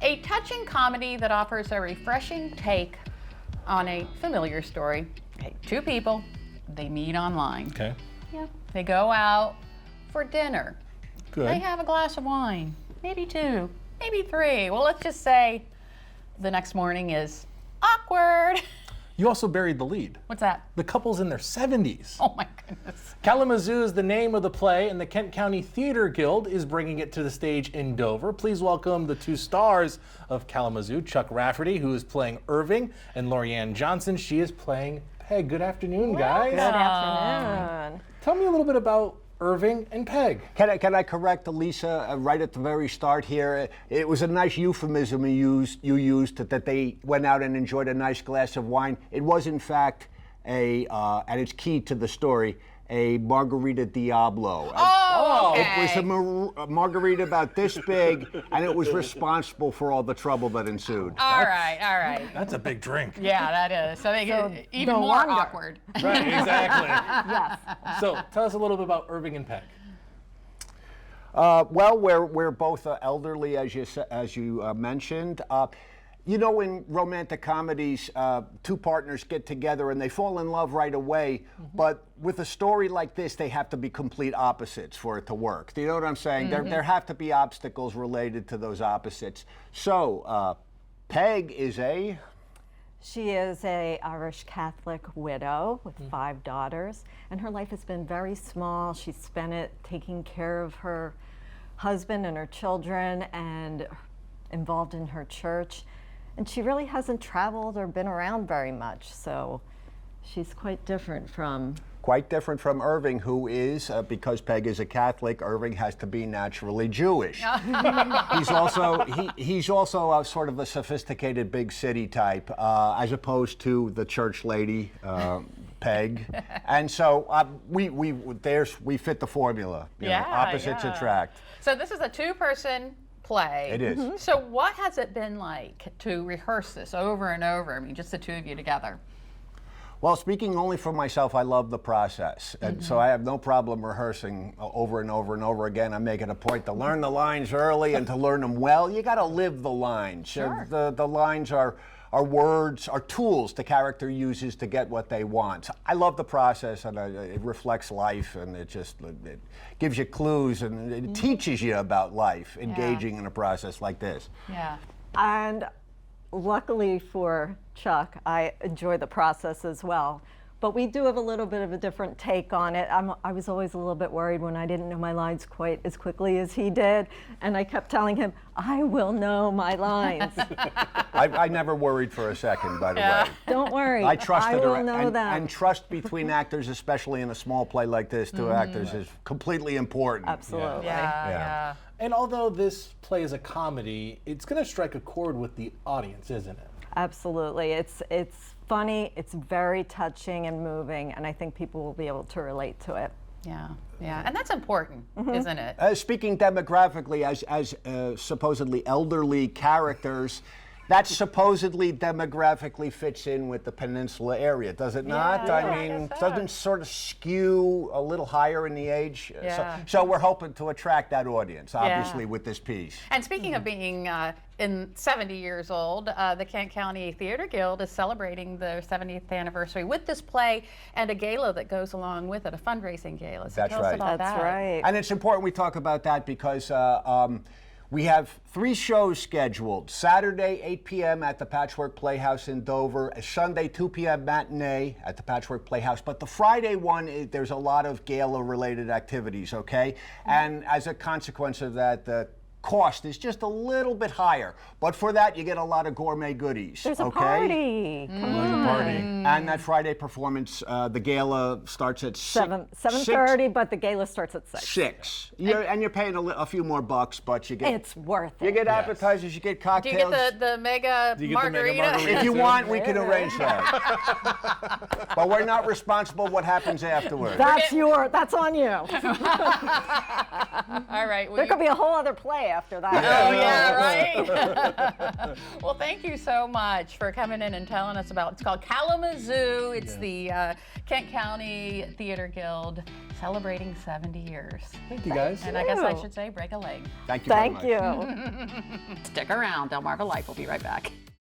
A touching comedy that offers a refreshing take on a familiar story. Okay, two people, they meet online. Okay. Yep. They go out for dinner. Good. They have a glass of wine, maybe two, maybe three. Well, let's just say the next morning is awkward. You also buried the lead. What's that? The couple's in their 70s. Oh my goodness. Kalamazoo is the name of the play, and the Kent County Theater Guild is bringing it to the stage in Dover. Please welcome the two stars of Kalamazoo, Chuck Rafferty, who is playing Irving, and Lorianne Johnson. She is playing Peg. Good afternoon, guys. Good afternoon. Tell me a little bit about Irving and Peg. Can I correct Elisa right at the very start here? It was a nice euphemism you used that they went out and enjoyed a nice glass of wine. It was in fact and it's key to the story, a Margarita Diablo. Oh, okay. It was a margarita about this big, and it was responsible for all the trouble that ensued. All right. That's a big drink. Yeah, that is. So they get even no more wonder. awkward. Right, exactly. Yes. So tell us a little bit about Irving and Peg. Well, we're both elderly, as you mentioned. You know, in romantic comedies, two partners get together and they fall in love right away. But with a story like this, they have to be complete opposites for it to work. Do you know what I'm saying? There have to be obstacles related to those opposites. So, Peg is a... She is a Irish Catholic widow with 5 daughters, and her life has been very small. She spent it taking care of her husband and her children and involved in her church. And she really hasn't traveled or been around very much, so she's quite different from... Quite different from Irving, who is, because Peg is a Catholic, Irving has to be naturally Jewish. He's also a sort of a sophisticated big city type, as opposed to the church lady, Peg. And so we fit the formula. You know, opposites attract. So this is a two-person play. It is. So what has it been like to rehearse this over and over? I mean, just the two of you together. Well, speaking only for myself, I love the process. And so I have no problem rehearsing over and over and over again. I make it a point to learn the lines early and to learn them well. You got to live the lines. Sure. The lines are words, are tools the character uses to get what they want. I love the process, and it reflects life, and it gives you clues, and it teaches you about life, engaging in a process like this. Yeah. And luckily for Chuck, I enjoy the process as well. But we do have a little bit of a different take on it. I was always a little bit worried when I didn't know my lines quite as quickly as he did. And I kept telling him, I will know my lines. I never worried for a second, by the way. Don't worry. I trust I will know them. And trust between actors, especially in a small play like this, two actors is completely important. Absolutely. Yeah. And although this play is a comedy, it's going to strike a chord with the audience, isn't it? Absolutely. It's funny, it's very touching and moving, and I think people will be able to relate to it. Yeah. And that's important, isn't it? Speaking demographically, as supposedly elderly characters, that supposedly demographically fits in with the peninsula area, does it not? Yeah, I mean, doesn't sort of skew a little higher in the age? Yeah. So we're hoping to attract that audience, obviously, with this piece. And speaking of being in 70 years old, the Kent County Theater Guild is celebrating their 70th anniversary with this play and a gala that goes along with it, a fundraising gala. So That's tell us right. about That's that. right. And it's important we talk about that because we have 3 shows scheduled. Saturday, 8 p.m. at the Patchwork Playhouse in Dover. A Sunday, 2 p.m. matinee at the Patchwork Playhouse. But the Friday one, there's a lot of gala-related activities, okay? And as a consequence of that, the cost is just a little bit higher. But for that, you get a lot of gourmet goodies. There's a okay? party. Come on. Party. And that Friday performance, the gala starts at 7:30, but the gala starts at 6. 6. And you're paying a few more bucks, but you get It's worth it. you get appetizers, you get Do cocktails. you get the mega Do you get the mega margarita? margarita? If you want, we can arrange that. But we're not responsible what happens afterwards. That's on you. All right. There could be a whole other play after that. Oh, yeah, right? Well, thank you so much for coming in and telling us about, it's called Kalamazoo. It's the Kent County Theater Guild celebrating 70 years. Thank you, guys. And I guess I should say break a leg. Thank you very much. Thank you. Stick around. Delmarva Life will be right back.